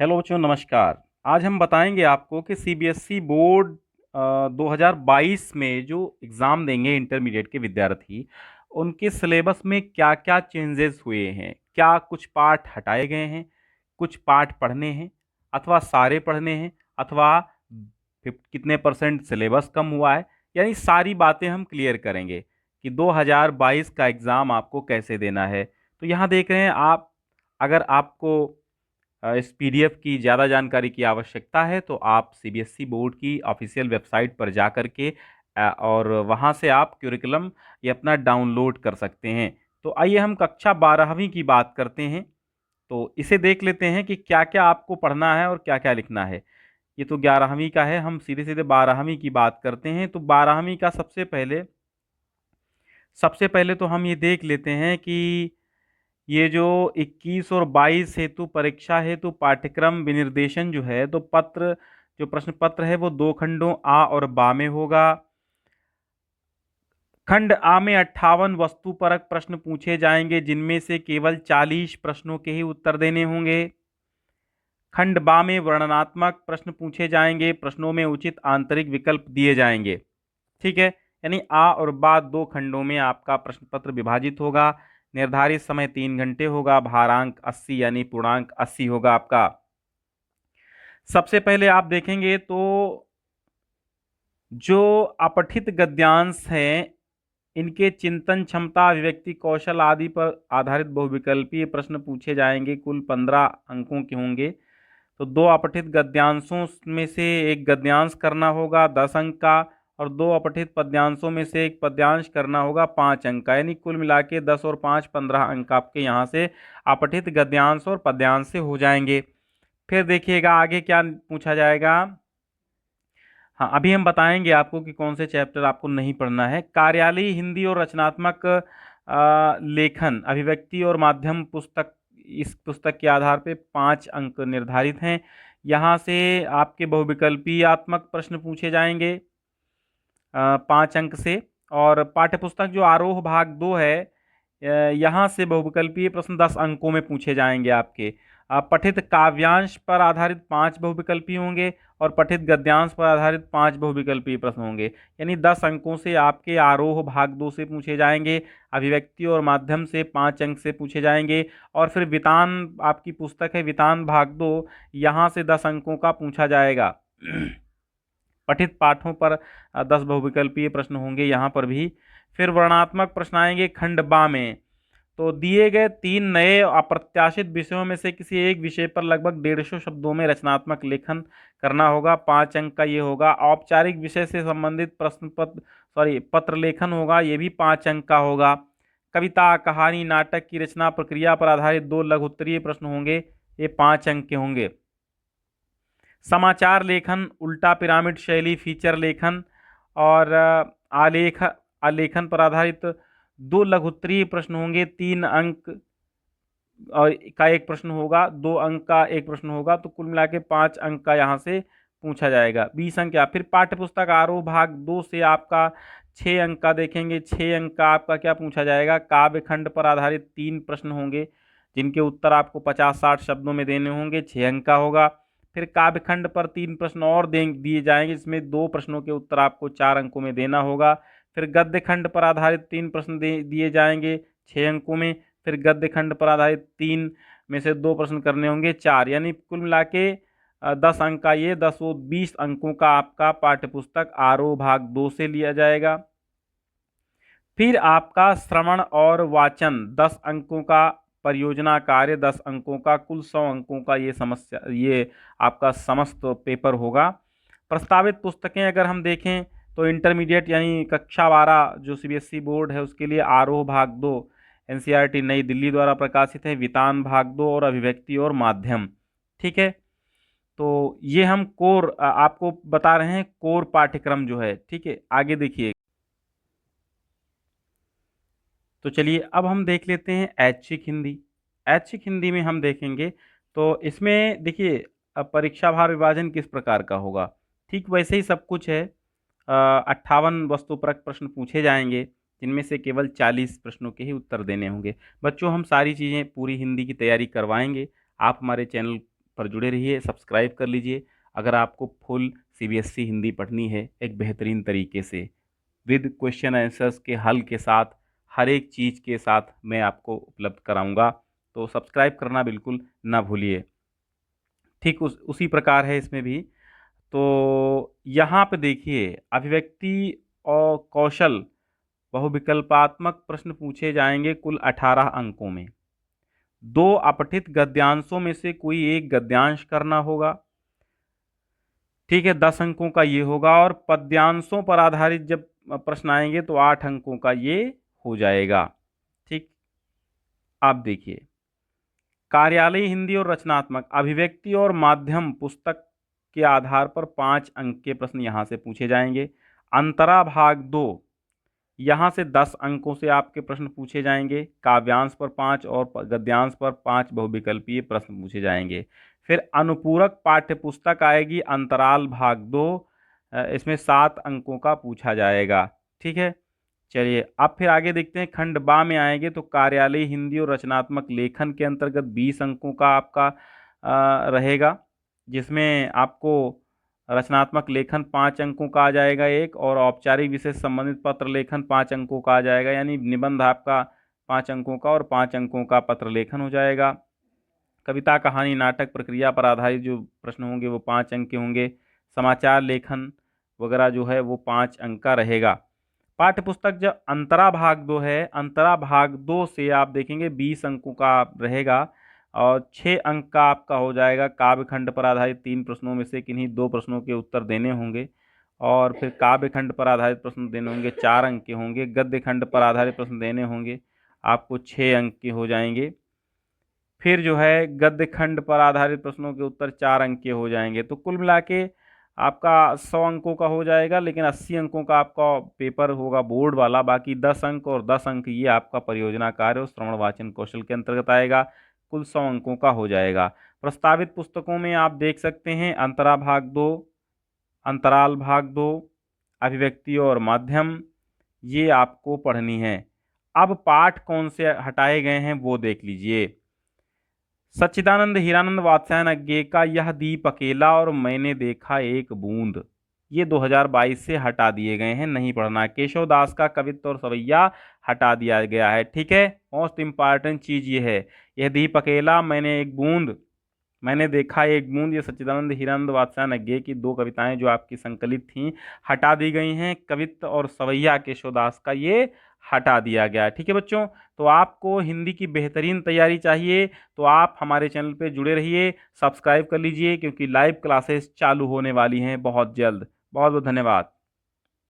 Hello बच्चों, नमस्कार। आज हम बताएंगे आपको कि सीबीएसई बोर्ड 2022 में जो एग्ज़ाम देंगे इंटरमीडिएट के विद्यार्थी, उनके सिलेबस में क्या-क्या चेंजेस हुए हैं। क्या कुछ पार्ट हटाए गए हैं, कुछ पार्ट पढ़ने हैं अथवा सारे पढ़ने हैं, अथवा कितने परसेंट सिलेबस कम हुआ है। यानी सारी बातें हम क्लियर करेंगे कि 2022 का एग्ज़ाम आपको कैसे देना है। तो यहाँ देख रहे हैं आप, अगर आपको इस पीडीएफ की ज़्यादा जानकारी की आवश्यकता है तो आप सीबीएसई बोर्ड की ऑफिशियल वेबसाइट पर जा कर के और वहाँ से आप क्यूरिकुलम ये अपना डाउनलोड कर सकते हैं। तो आइए हम कक्षा 12वीं की बात करते हैं। तो इसे देख लेते हैं कि क्या क्या आपको पढ़ना है और क्या क्या लिखना है। ये तो 11वीं का है, हम सीधे सीधे 12वीं की बात करते हैं। तो 12वीं का सबसे पहले तो हम ये देख लेते हैं कि ये जो 21 और 22 हेतु परीक्षा हेतु पाठ्यक्रम विनिर्देशन जो है, तो जो प्रश्न पत्र है वो दो खंडों आ और बा में होगा। खंड आ में 58 वस्तुपरक प्रश्न पूछे जाएंगे, जिनमें से केवल 40 प्रश्नों के ही उत्तर देने होंगे। खंड बा में वर्णनात्मक प्रश्न पूछे जाएंगे, प्रश्नों में उचित आंतरिक विकल्प दिए जाएंगे। ठीक है, यानी आ और बा दो खंडों में आपका प्रश्न पत्र विभाजित होगा। निर्धारित समय 3 घंटे होगा। भारांक 80 यानी पूर्णांक 80 होगा आपका। सबसे पहले आप देखेंगे तो जो अपठित गद्यांश हैं, इनके चिंतन क्षमता, अभिव्यक्ति कौशल आदि पर आधारित बहुविकल्पीय प्रश्न पूछे जाएंगे। कुल 15 अंकों के होंगे। तो दो अपठित गद्यांशों में से एक गद्यांश करना होगा 10 अंक का, और दो अपठित पद्यांशों में से एक पद्यांश करना होगा 5 अंक का। यानी कुल मिला के 10 और 5 15 अंक आपके यहाँ से अपठित गद्यांश और पद्यांश से हो जाएंगे। फिर देखिएगा आगे क्या पूछा जाएगा। हाँ, अभी हम बताएंगे आपको कि कौन से चैप्टर आपको नहीं पढ़ना है। कार्यालयी हिंदी और रचनात्मक लेखन, अभिव्यक्ति और माध्यम पुस्तक, इस पुस्तक के आधार पे 5 अंक निर्धारित हैं। यहाँ से आपके बहुविकल्पीयात्मक प्रश्न पूछे जाएंगे 5 अंक से। और पाठ्यपुस्तक जो आरोह भाग 2 है, यहाँ से बहुविकल्पीय प्रश्न 10 अंकों में पूछे जाएंगे आपके। पठित काव्यांश पर आधारित 5 बहुविकल्पी होंगे और पठित गद्यांश पर आधारित 5 बहुविकल्पीय प्रश्न होंगे। यानी 10 अंकों से आपके आरोह भाग 2 से पूछे जाएंगे, अभिव्यक्ति और माध्यम से 5 अंक से पूछे जाएंगे। और फिर वितान, आपकी पुस्तक है वितान भाग 2, यहाँ से 10 अंकों का पूछा जाएगा। पठित पाठों पर 10 बहुविकल्पीय प्रश्न होंगे यहाँ पर भी। फिर वर्णनात्मक प्रश्न आएंगे खंड बा में। तो दिए गए 3 नए अप्रत्याशित विषयों में से किसी एक विषय पर लगभग 150 शब्दों में रचनात्मक लेखन करना होगा। 5 अंक का ये होगा। औपचारिक विषय से संबंधित प्रश्न पत्र पत्र लेखन होगा, ये भी 5 अंक का होगा। कविता, कहानी, नाटक की रचना प्रक्रिया पर आधारित 2 लघुत्तरीय प्रश्न होंगे, ये 5 अंक के होंगे। समाचार लेखन, उल्टा पिरामिड शैली, फीचर लेखन और आलेखन पर आधारित 2 लघुत्तरीय प्रश्न होंगे। 3 अंक और का एक प्रश्न होगा, 2 अंक का एक प्रश्न होगा। तो कुल मिला के 5 अंक का यहाँ से पूछा जाएगा। 20 अंक क्या। फिर पाठ्यपुस्तक आरोह भाग 2 से आपका 6 अंक का देखेंगे। 6 अंक का आपका क्या पूछा जाएगा। काव्य खंड पर आधारित 3 प्रश्न होंगे, जिनके उत्तर आपको 50-60 शब्दों में देने होंगे। 6 अंक का होगा। फिर काव्यखंड पर 3 प्रश्न और दिए जाएंगे, जिसमें 2 प्रश्नों के उत्तर आपको 4 अंकों में देना होगा। फिर गद्य खंड पर आधारित 3 प्रश्न दिए जाएंगे 6 अंकों में। फिर गद्य खंड पर आधारित 3 में से 2 प्रश्न करने होंगे 4। यानी कुल मिला के 10 अंक का ये 10 और 20 अंकों का आपका पाठ्यपुस्तक आरोह भाग 2 से लिया जाएगा। फिर आपका श्रवण और वाचन 10 अंकों का, परियोजना कार्य 10 अंकों का, कुल 100 अंकों का ये आपका समस्त पेपर होगा। प्रस्तावित पुस्तकें अगर हम देखें तो इंटरमीडिएट यानी कक्षा 12 जो सीबीएसई बोर्ड है उसके लिए आरोह भाग 2 एनसीईआरटी नई दिल्ली द्वारा प्रकाशित है, वितान भाग 2 और अभिव्यक्ति और माध्यम। ठीक है, तो ये हम कोर आपको बता रहे हैं, कोर पाठ्यक्रम जो है। ठीक है, आगे देखिए। तो चलिए अब हम देख लेते हैं ऐच्छिक हिंदी। ऐच्छिक हिंदी में हम देखेंगे तो इसमें देखिए परीक्षा भार विभाजन किस प्रकार का होगा। ठीक वैसे ही सब कुछ है। 58 वस्तुपरक प्रश्न पूछे जाएंगे, जिनमें से केवल 40 प्रश्नों के ही उत्तर देने होंगे। बच्चों, हम सारी चीज़ें पूरी हिंदी की तैयारी करवाएंगे। आप हमारे चैनल पर जुड़े रहिए, सब्सक्राइब कर लीजिए अगर आपको फुल सीबीएसई हिंदी पढ़नी है एक बेहतरीन तरीके से, विद क्वेश्चन आंसर्स के हल के साथ, हर एक चीज़ के साथ मैं आपको उपलब्ध कराऊंगा। तो सब्सक्राइब करना बिल्कुल ना भूलिए। ठीक उसी प्रकार है इसमें भी। तो यहाँ पे देखिए, अभिव्यक्ति और कौशल बहुविकल्पात्मक प्रश्न पूछे जाएंगे कुल 18 अंकों में। 2 अपठित गद्यांशों में से कोई एक गद्यांश करना होगा। ठीक है, 10 अंकों का ये होगा। और पद्यांशों पर आधारित जब प्रश्न आएंगे तो 8 अंकों का ये हो जाएगा। ठीक, आप देखिए, कार्यालय हिंदी और रचनात्मक, अभिव्यक्ति और माध्यम पुस्तक के आधार पर 5 अंक के प्रश्न यहाँ से पूछे जाएंगे। अंतरा भाग 2, यहाँ से 10 अंकों से आपके प्रश्न पूछे जाएंगे। काव्यांश पर 5 और गद्यांश पर 5 बहुविकल्पीय प्रश्न पूछे जाएंगे। फिर अनुपूरक पाठ्य पुस्तक आएगी, अंतराल भाग 2, इसमें 7 अंकों का पूछा जाएगा। ठीक है, चलिए अब फिर आगे देखते हैं। खंड बा में आएंगे तो कार्यालय हिंदी और रचनात्मक लेखन के अंतर्गत 20 अंकों का आपका रहेगा, जिसमें आपको रचनात्मक लेखन 5 अंकों का आ जाएगा एक, और औपचारिक विषय से संबंधित पत्र लेखन 5 अंकों का आ जाएगा, यानी निबंध आपका 5 अंकों का और 5 अंकों का पत्र लेखन हो जाएगा। कविता, कहानी, नाटक, प्रक्रिया पर आधारित जो प्रश्न होंगे वो 5 अंक के होंगे। समाचार लेखन वगैरह जो है वो 5 अंक का रहेगा। पाठ्य पुस्तक जब अंतरा भाग 2 है, अंतरा भाग 2 से आप देखेंगे 20 अंकों का रहेगा, और 6 अंक का आपका हो जाएगा। काव्य खंड पर आधारित 3 प्रश्नों में से किन्हीं 2 प्रश्नों के उत्तर देने होंगे, और फिर काव्य खंड पर आधारित प्रश्न देने होंगे, 4 अंक के होंगे। गद्य खंड पर आधारित प्रश्न देने होंगे, आपको 6 अंक के हो जाएंगे। फिर जो है गद्य खंड पर आधारित प्रश्नों के उत्तर 4 अंक के हो जाएंगे। तो कुल मिला के आपका 100 अंकों का हो जाएगा, लेकिन 80 अंकों का आपका पेपर होगा बोर्ड वाला। बाकी 10 अंक और 10 अंक ये आपका परियोजना कार्य और श्रवण वाचन कौशल के अंतर्गत आएगा। कुल 100 अंकों का हो जाएगा। प्रस्तावित पुस्तकों में आप देख सकते हैं अंतरा भाग 2, अंतराल भाग 2, अभिव्यक्ति और माध्यम, ये आपको पढ़नी है। अब पाठ कौन से हटाए गए हैं वो देख लीजिए। सच्चिदानंद हीरानंद वात्स्यायन अज्ञे का यह दीप अकेला और मैंने देखा एक बूंद, ये 2022 से हटा दिए गए हैं, नहीं पढ़ना। केशव दास का कवित्व और सवैया हटा दिया गया है। ठीक है, मोस्ट इंपॉर्टेंट चीज ये है, यह दीप अकेला, मैंने एक बूंद, मैंने देखा एक बूंद, ये सच्चिदानंद हीरानंद वात्स्यायन अज्ञे की 2 कविताएं जो आपकी संकलित थीं हटा दी गई हैं। कवित्व और सवैया केशवदास का ये हटा दिया गया। ठीक है बच्चों, तो आपको हिंदी की बेहतरीन तैयारी चाहिए तो आप हमारे चैनल पे जुड़े रहिए, सब्सक्राइब कर लीजिए, क्योंकि लाइव क्लासेस चालू होने वाली हैं बहुत जल्द। बहुत बहुत धन्यवाद।